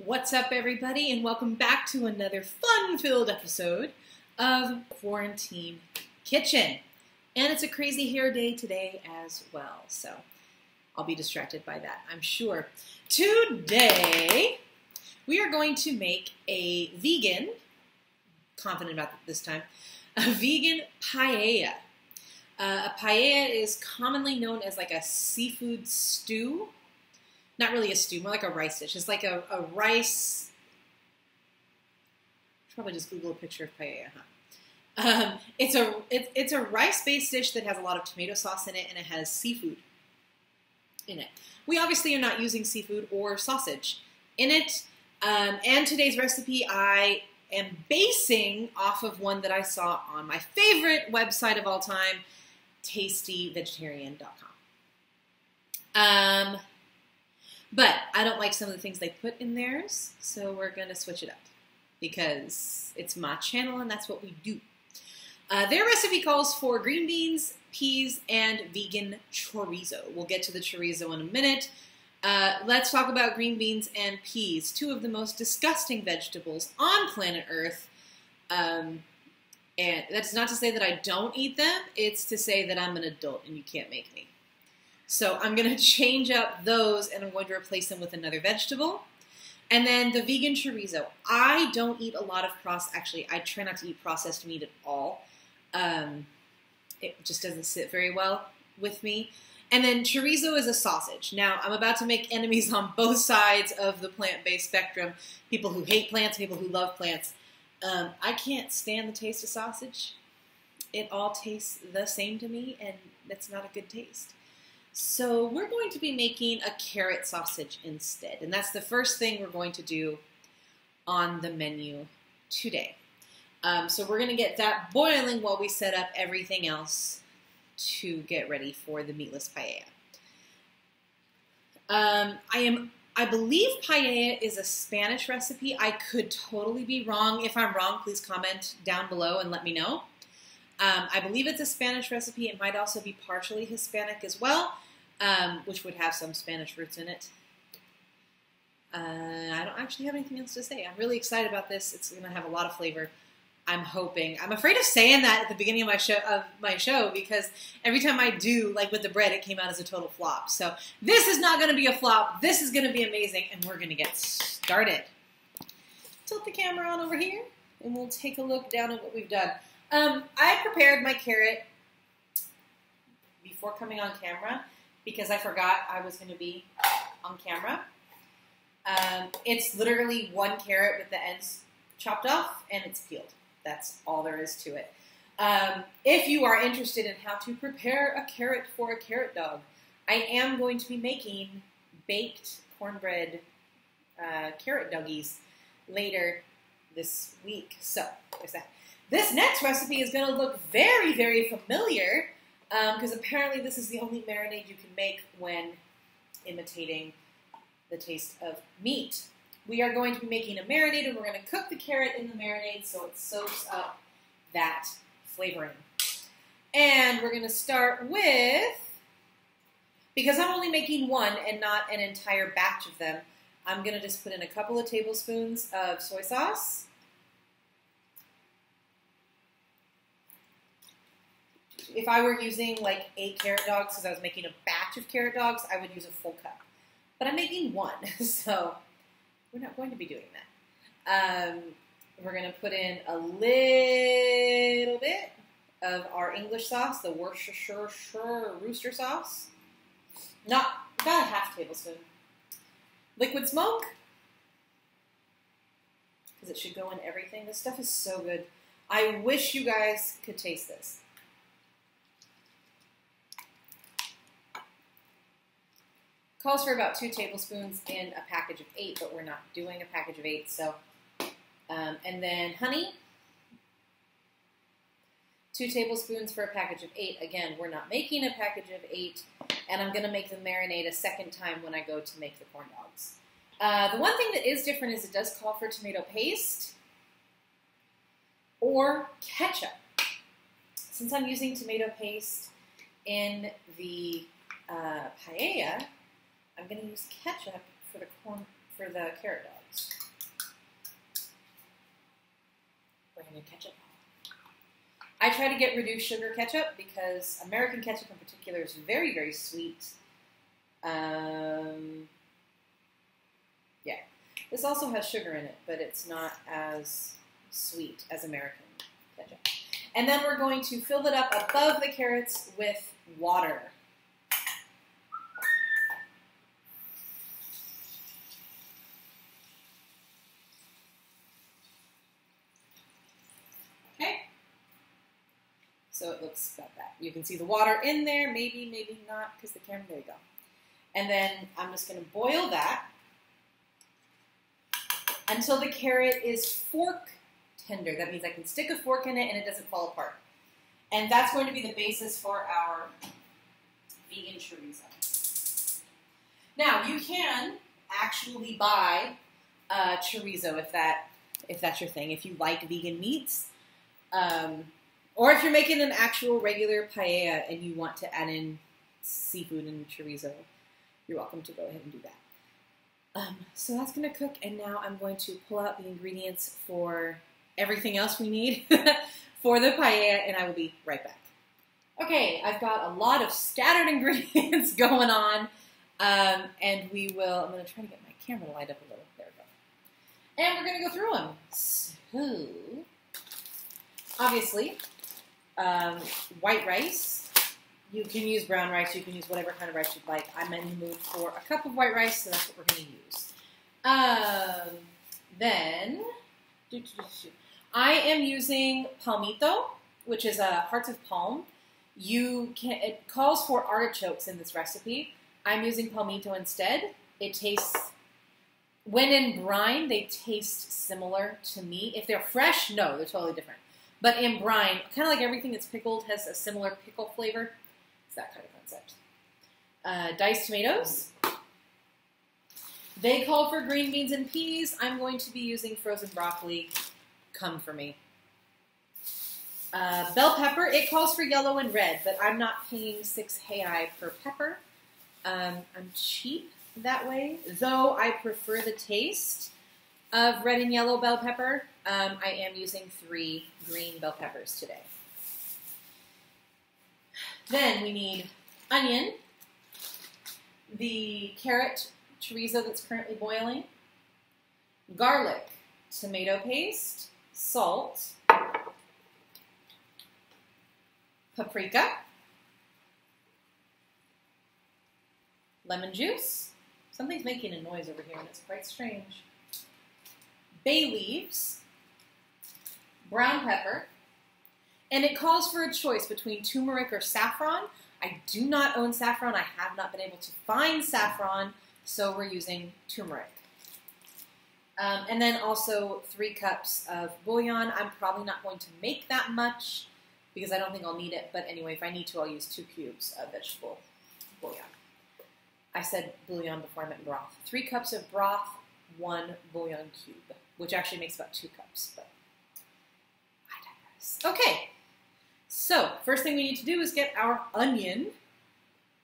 What's up, everybody, and welcome back to another fun-filled episode of Quarantine Kitchen. And it's a crazy hair day today as well, so I'll be distracted by that, I'm sure. Today, we are going to make a vegan, confident about it this time, a vegan paella. A paella is commonly known as like a seafood stew. Not really a stew, more like a rice dish. It's like a rice. Probably just Google a picture of paella, huh? It's a rice-based dish that has a lot of tomato sauce in it, and it has seafood in it. We obviously are not using seafood or sausage in it. And today's recipe I am basing off of one that I saw on my favorite website of all time, tastyvegetarian.com. But I don't like some of the things they put in theirs, so we're going to switch it up because it's my channel and that's what we do. Their recipe calls for green beans, peas, and vegan chorizo. We'll get to the chorizo in a minute. Let's talk about green beans and peas, two of the most disgusting vegetables on planet Earth. And that's not to say that I don't eat them, it's to say that I'm an adult and you can't make me. So I'm going to change up those and I'm going to replace them with another vegetable. And then the vegan chorizo. I don't eat a lot of actually, I try not to eat processed meat at all. It just doesn't sit very well with me. And then chorizo is a sausage. Now, I'm about to make enemies on both sides of the plant-based spectrum. People who hate plants, people who love plants. I can't stand the taste of sausage. It all tastes the same to me, and that's not a good taste. So we're going to be making a carrot sausage instead, and that's the first thing we're going to do on the menu today. So we're going to get that boiling while we set up everything else to get ready for the meatless paella. I believe paella is a Spanish recipe. I could totally be wrong. If I'm wrong, please comment down below and let me know. I believe it's a Spanish recipe. It might also be partially Hispanic as well, which would have some Spanish roots in it. I don't actually have anything else to say. I'm really excited about this. It's going to have a lot of flavor. I'm hoping. I'm afraid of saying that at the beginning of my show because every time I do, like with the bread, it came out as a total flop. So this is not going to be a flop. This is going to be amazing, and we're going to get started. Tilt the camera on over here, and we'll take a look down at what we've done. I prepared my carrot before coming on camera because I forgot I was going to be on camera. It's literally one carrot with the ends chopped off and it's peeled. That's all there is to it. If you are interested in how to prepare a carrot for a carrot dog, I am going to be making baked cornbread carrot doggies later this week. So there's that. This next recipe is going to look very, very familiar because apparently this is the only marinade you can make when imitating the taste of meat. We are going to be making a marinade, and we're going to cook the carrot in the marinade so it soaks up that flavoring. And we're going to start with, because I'm only making one and not an entire batch of them, I'm going to just put in a couple of tablespoons of soy sauce. If I were using like 8 carrot dogs, because I was making a batch of carrot dogs, I would use a full cup. But I'm making one, so we're not going to be doing that. We're going to put in a little bit of our English sauce, the Worcestershire rooster sauce. About a half tablespoon. Liquid smoke, because it should go in everything. This stuff is so good. I wish you guys could taste this. Calls for about 2 tablespoons in a package of 8, but we're not doing a package of 8. So, and then honey, 2 tablespoons for a package of 8. Again, we're not making a package of 8, and I'm going to make the marinade a second time when I go to make the corn dogs. The one thing that is different is it does call for tomato paste or ketchup. Since I'm using tomato paste in the paella, I'm going to use ketchup for for the carrot dogs. Branded ketchup. I try to get reduced sugar ketchup because American ketchup in particular is very, very sweet. Yeah. This also has sugar in it, but it's not as sweet as American ketchup. And then we're going to fill it up above the carrots with water. Okay. So it looks about that. You can see the water in there, maybe, maybe not, because the camera, there you go. And then I'm just going to boil that until the carrot is fork tender. That means I can stick a fork in it and it doesn't fall apart. And that's going to be the basis for our vegan chorizo. Now, you can actually buy chorizo if that's your thing, if you like vegan meats. Or if you're making an actual regular paella and you want to add in seafood and chorizo, you're welcome to go ahead and do that. So that's going to cook, and now I'm going to pull out the ingredients for everything else we need for the paella, and I will be right back. Okay, I've got a lot of scattered ingredients going on, and I'm going to try to get my camera to light up a little. There we go. And we're going to go through them. So, obviously, white rice. You can use brown rice. You can use whatever kind of rice you'd like. I'm in the mood for a cup of white rice, so that's what we're going to use. Then, I am using palmito, which is hearts of palm. It calls for artichokes in this recipe. I'm using palmito instead. It tastes, when in brine, they taste similar to me. If they're fresh, no, they're totally different. But in brine, kind of like everything that's pickled has a similar pickle flavor. It's that kind of concept. Diced tomatoes. They call for green beans and peas. I'm going to be using frozen broccoli. Come for me. Bell pepper. It calls for yellow and red, but I'm not paying 6 hei per pepper. I'm cheap that way, though I prefer the taste of red and yellow bell pepper. I am using 3 green bell peppers today. Then we need onion, the carrot chorizo that's currently boiling, garlic, tomato paste, salt, paprika, lemon juice. Something's making a noise over here and it's quite strange. Bay leaves, brown pepper, and it calls for a choice between turmeric or saffron. I do not own saffron. I have not been able to find saffron, so we're using turmeric. And then also 3 cups of bouillon. I'm probably not going to make that much because I don't think I'll need it, but anyway, if I need to, I'll use 2 cubes of vegetable bouillon. I said bouillon before I meant broth. 3 cups of broth, 1 bouillon cube, which actually makes about 2 cups, but I digress. Okay, so first thing we need to do is get our onion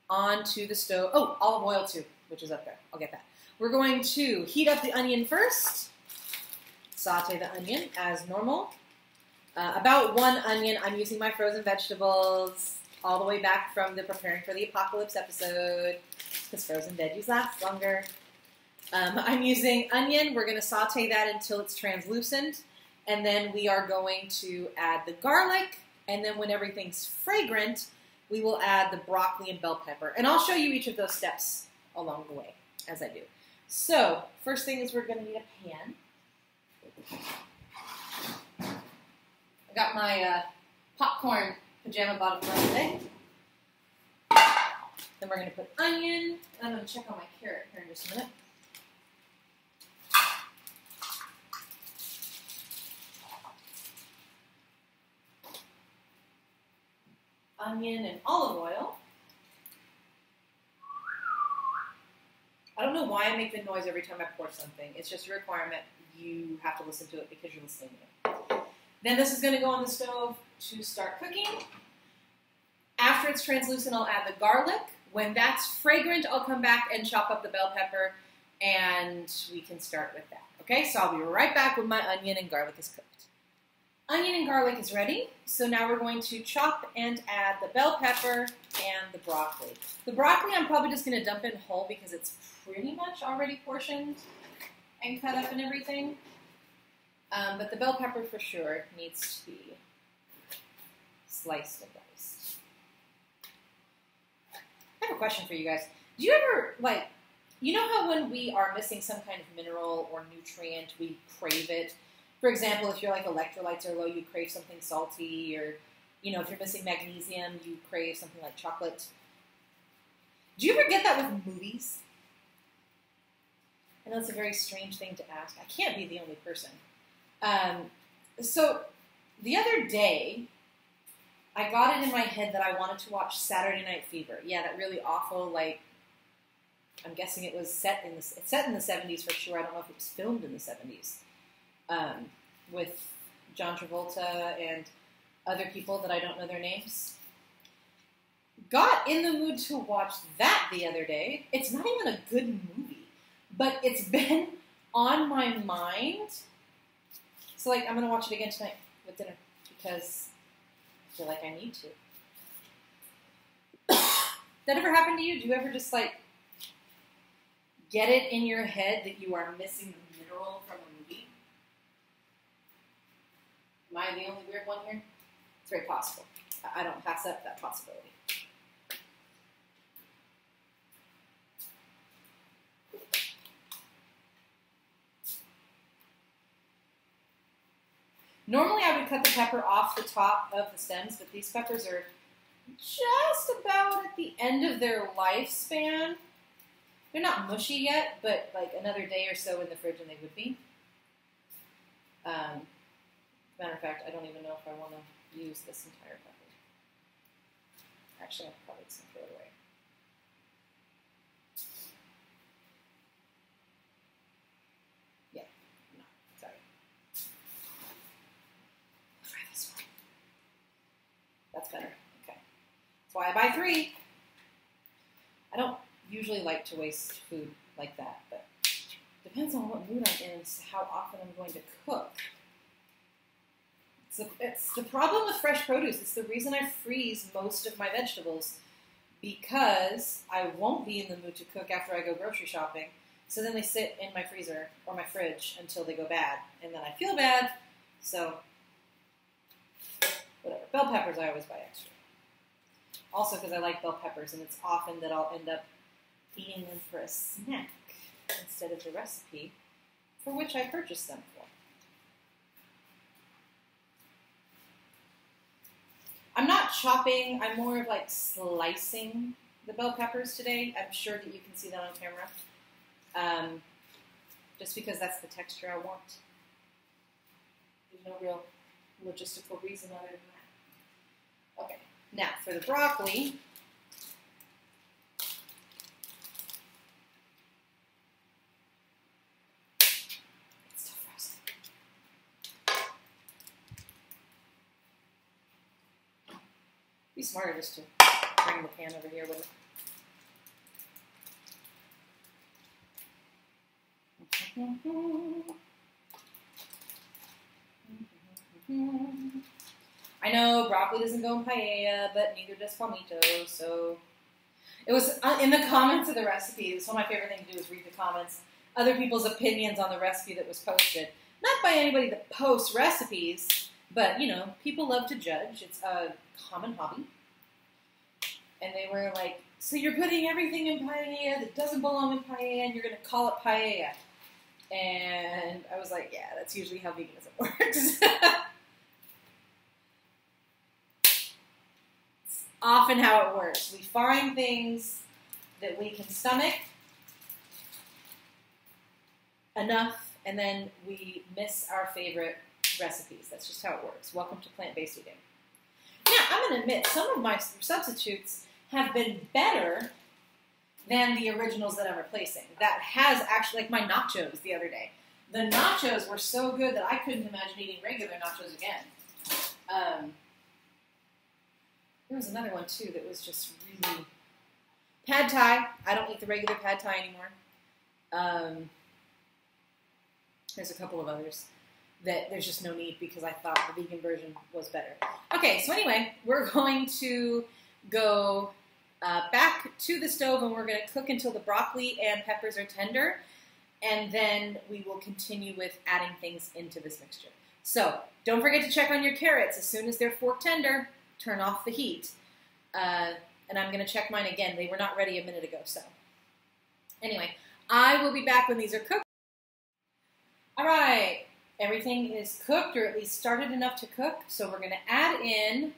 onto the stove. Oh, olive oil too, which is up there. I'll get that. We're going to heat up the onion first, saute the onion as normal. About 1 onion. I'm using my frozen vegetables all the way back from the Preparing for the Apocalypse episode, because frozen veggies last longer. I'm using onion. We're going to saute that until it's translucent, and then we are going to add the garlic, and then when everything's fragrant, we will add the broccoli and bell pepper. And I'll show you each of those steps along the way as I do. So, first thing is we're going to need a pan. I got my popcorn pajama bottom on today. Then we're going to put onion. I'm going to check on my carrot here in just a minute. Onion and olive oil. I don't know why I make the noise every time I pour something. It's just a requirement. You have to listen to it because you're listening to it. Then this is going to go on the stove to start cooking. After it's translucent, I'll add the garlic. When that's fragrant, I'll come back and chop up the bell pepper and we can start with that. Okay, so I'll be right back when my onion and garlic is cooked. Onion and garlic is ready, so now we're going to chop and add the bell pepper and the broccoli. The broccoli I'm probably just going to dump in whole because it's pretty much already portioned and cut up and everything. But the bell pepper for sure needs to be sliced and diced. I have a question for you guys. Do you ever, like, you know how when we are missing some kind of mineral or nutrient, we crave it? For example, if you're like electrolytes are low, you crave something salty, or, you know, if you're missing magnesium, you crave something like chocolate. Do you ever get that with movies? I know it's a very strange thing to ask. I can't be the only person. So the other day, I got it in my head that I wanted to watch Saturday Night Fever. Yeah, that really awful, like, I'm guessing it was set in the 70s for sure. I don't know if it was filmed in the 70s. With John Travolta and other people that I don't know their names. Got in the mood to watch that the other day. It's not even a good movie, but it's been on my mind. So, like, I'm going to watch it again tonight with dinner because I feel like I need to. That ever happened to you? Do you ever just, like, get it in your head that you are missing the mineral from a movie? Am I the only weird one here? It's very possible. I don't pass up that possibility. Normally I would cut the pepper off the top of the stems, but these peppers are just about at the end of their lifespan. They're not mushy yet, but like another day or so in the fridge and they would be. Matter of fact, I don't even know if I want to use this entire pepper. Actually, I'll probably just throw it away. Yeah, no, sorry. I'll try this one. That's better. Okay. That's why I buy 3. I don't usually like to waste food like that, but depends on what mood I'm in and how often I'm going to cook. It's the problem with fresh produce. It's the reason I freeze most of my vegetables, because I won't be in the mood to cook after I go grocery shopping. So then they sit in my freezer or my fridge until they go bad, and then I feel bad. So whatever. Bell peppers I always buy extra. Also because I like bell peppers, and it's often that I'll end up eating them for a snack instead of the recipe for which I purchased them for. I'm not chopping, I'm more of like slicing the bell peppers today. I'm sure that you can see that on camera. Just because that's the texture I want. There's no real logistical reason other than that. Okay, now for the broccoli. Be smarter just to bring the pan over here with it. I know broccoli doesn't go in paella, but neither does palmito, so it was in the comments of the recipe. It's one of my favorite things to do is read the comments, other people's opinions on the recipe that was posted. Not by anybody that posts recipes, but, you know, people love to judge. It's a common hobby. And they were like, so you're putting everything in paella that doesn't belong in paella, and you're going to call it paella. And I was like, yeah, that's usually how veganism works. It's often how it works. We find things that we can stomach enough, and then we miss our favorite recipes. That's just how it works. Welcome to plant-based eating. Now, I'm going to admit, some of my substitutes have been better than the originals that I'm replacing. That has actually, like my nachos the other day. The nachos were so good that I couldn't imagine eating regular nachos again. There was another one, too, that was just really... Pad Thai. I don't eat the regular Pad Thai anymore. There's a couple of others that there's just no need because I thought the vegan version was better. Okay, so anyway, we're going to go back to the stove and we're going to cook until the broccoli and peppers are tender, and then we will continue with adding things into this mixture. So don't forget to check on your carrots. As soon as they're fork tender, turn off the heat. And I'm going to check mine again. They were not ready a minute ago, so. Anyway, I will be back when these are cooked. All right, everything is cooked, or at least started enough to cook. So we're going to add in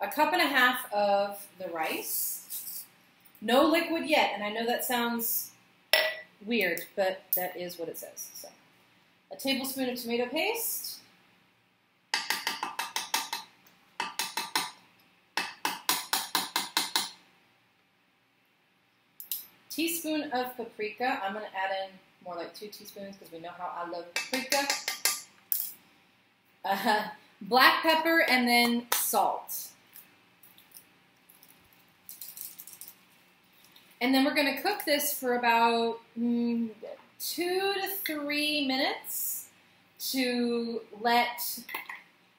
1.5 cups of the rice. No liquid yet, and I know that sounds weird, but that is what it says. So, a tablespoon of tomato paste. Teaspoon of paprika. I'm going to add in more like 2 teaspoons because we know how I love paprika. Black pepper and then salt. And then we're going to cook this for about 2 to 3 minutes to let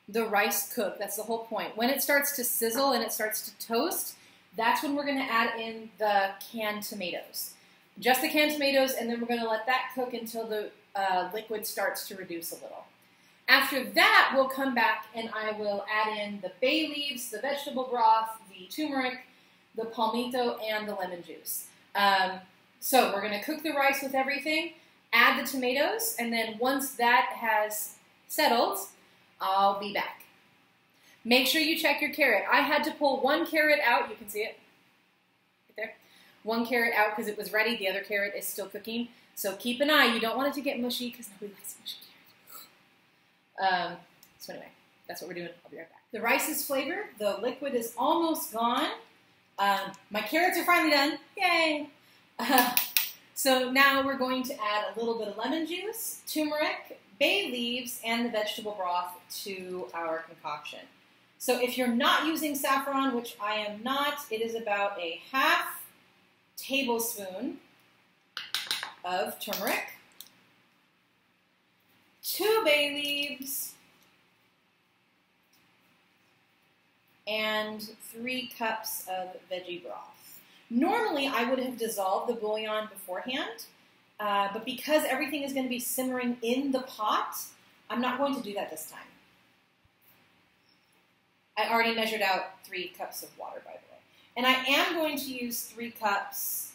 the rice cook. That's the whole point. When it starts to sizzle and it starts to toast, that's when we're going to add in the canned tomatoes. Just the canned tomatoes, and then we're going to let that cook until the liquid starts to reduce a little. After that, we'll come back and I will add in the bay leaves, the vegetable broth, the turmeric, the palmito, and the lemon juice. So we're going to cook the rice with everything, add the tomatoes, and then once that has settled, I'll be back. Make sure you check your carrot. I had to pull 1 carrot out. You can see it right there. 1 carrot out because it was ready. The other carrot is still cooking. So keep an eye. You don't want it to get mushy because nobody likes mushy carrots. So anyway, that's what we're doing. I'll be right back. The rice is flavored. The liquid is almost gone. My carrots are finally done. Yay! So now we're going to add a little bit of lemon juice, turmeric, bay leaves, and the vegetable broth to our concoction. So if you're not using saffron, which I am not, it is about a 1/2 tablespoon of turmeric, 2 bay leaves, and 3 cups of veggie broth. Normally, I would have dissolved the bouillon beforehand, but because everything is going to be simmering in the pot, I'm not going to do that this time. I already measured out 3 cups of water, by the way. And I am going to use 3 cups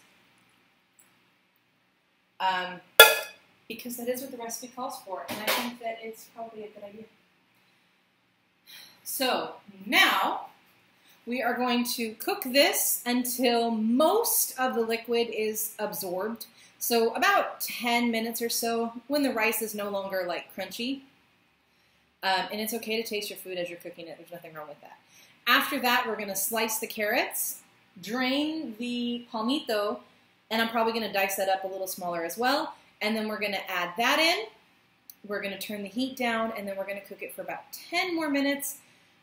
because that is what the recipe calls for, and I think that it's probably a good idea. So now we are going to cook this until most of the liquid is absorbed. So about 10 minutes or so when the rice is no longer like crunchy. And it's okay to taste your food as you're cooking it. There's nothing wrong with that. After that, we're going to slice the carrots, drain the palmito, and I'm probably going to dice that up a little smaller as well. And then we're going to add that in. We're going to turn the heat down, and then we're going to cook it for about 10 more minutes.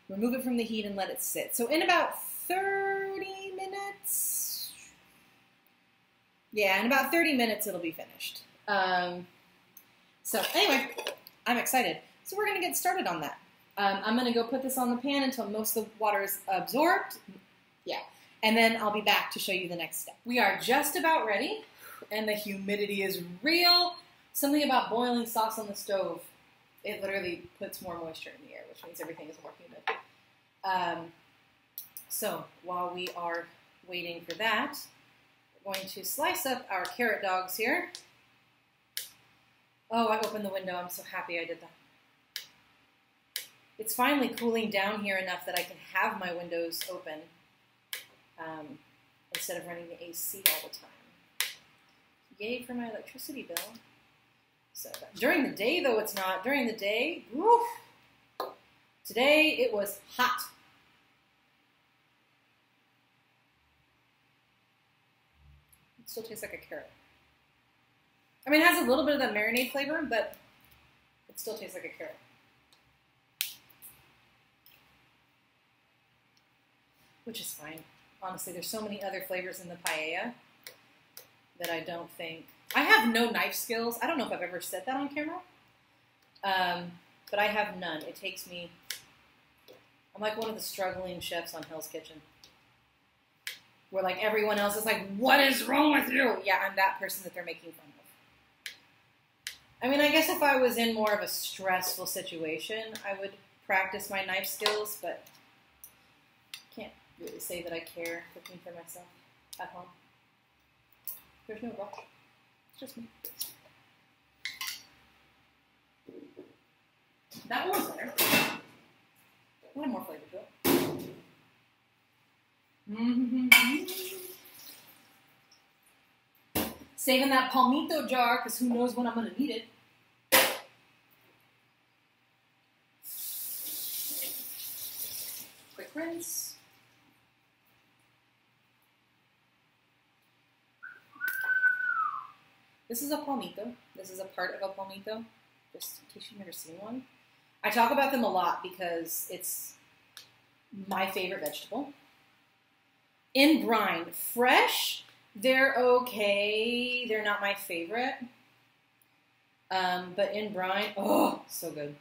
Remove it from the heat and let it sit. So in about 30 minutes, yeah, in about 30 minutes it'll be finished. So anyway, I'm excited. So we're going to get started on that. I'm going to go put this on the pan until most of the water is absorbed. Yeah. And then I'll be back to show you the next step. We are just about ready, and the humidity is real. Something about boiling sauce on the stove. It literally puts more moisture in the air, which means everything is more humid. So while we are waiting for that, we're going to slice up our carrot dogs here. Oh, I opened the window. I'm so happy I did that. It's finally cooling down here enough that I can have my windows open instead of running the AC all the time. Yay for my electricity bill. So during the day, though, it's not. During the day, woof, today it was hot. It still tastes like a carrot. I mean, it has a little bit of that marinade flavor, but it still tastes like a carrot. Which is fine. Honestly, there's so many other flavors in the paella that I don't think I have no knife skills. I don't know if I've ever said that on camera. But I have none. It takes me... I'm like one of the struggling chefs on Hell's Kitchen. Where like everyone else is like, what is wrong with you? Yeah, I'm that person that they're making fun of. I mean, I guess if I was in more of a stressful situation, I would practice my knife skills, but I can't really say that I care cooking for myself at home. There's no rush. It's just me. That one's better. A little more flavor to it. Saving that palmito jar, because who knows when I'm going to need it. Quick rinse. This is a palmito. This is a part of a palmito, just in case you've never seen one. I talk about them a lot because it's my favorite vegetable. In brine, fresh, they're okay. They're not my favorite. But in brine, oh, so good.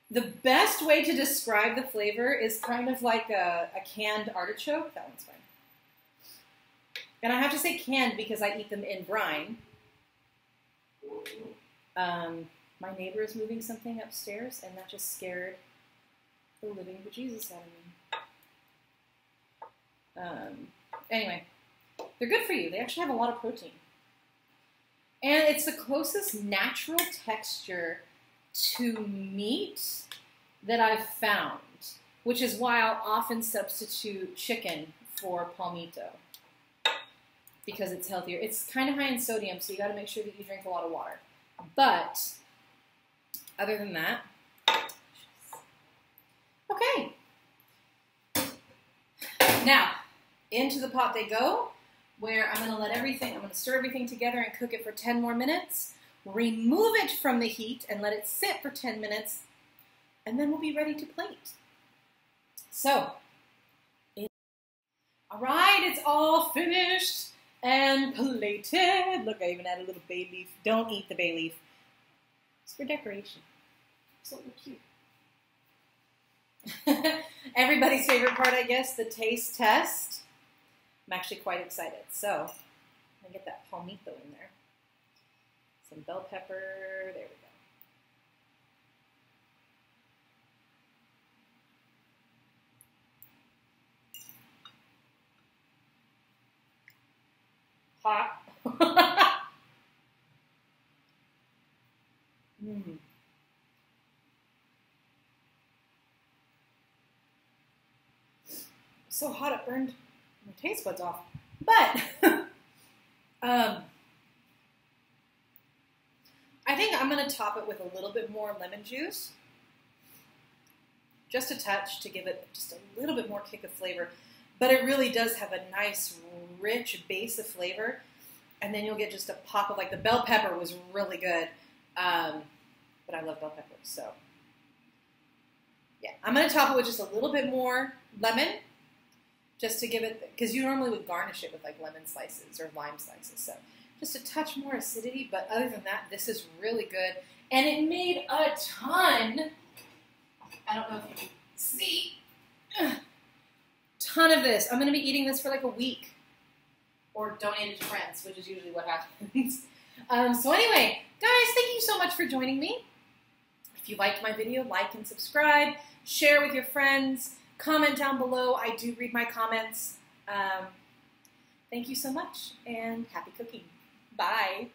The best way to describe the flavor is kind of like a canned artichoke. That one's fine. And I have to say canned because I eat them in brine. My neighbor is moving something upstairs, and that just scared the living bejesus out of me. Anyway, they're good for you. They actually have a lot of protein. And it's the closest natural texture to meat that I've found, which is why I'll often substitute chicken for palmito, because it's healthier. It's kind of high in sodium, so you got to make sure that you drink a lot of water. But other than that, okay. Now, into the pot they go, where I'm going to stir everything together and cook it for 10 more minutes, remove it from the heat and let it sit for 10 minutes, and then we'll be ready to plate. So, all right, it's all finished and plated. Look, I even added a little bay leaf. Don't eat the bay leaf. It's for decoration. So cute. Everybody's favorite part, I guess, the taste test. I'm actually quite excited. So, I'm going to get that palmito in there. Some bell pepper. There we go. Hot. So hot it burned my taste buds off. But I think I'm going to top it with a little bit more lemon juice. Just a touch to give it just a little bit more kick of flavor. But it really does have a nice, rich base of flavor. And then you'll get just a pop of, like, the bell pepper was really good. But I love bell pepper, so. Yeah, I'm going to top it with just a little bit more lemon. Just to give it, because you normally would garnish it with, like, lemon slices or lime slices. So just a touch more acidity. But other than that, this is really good. And it made a ton. I don't know if you can see. Ton of this. I'm going to be eating this for like a week. Or donate it to friends, which is usually what happens. So anyway, guys, thank you so much for joining me. If you liked my video, like and subscribe. Share with your friends. Comment down below. I do read my comments. Thank you so much, and happy cooking. Bye.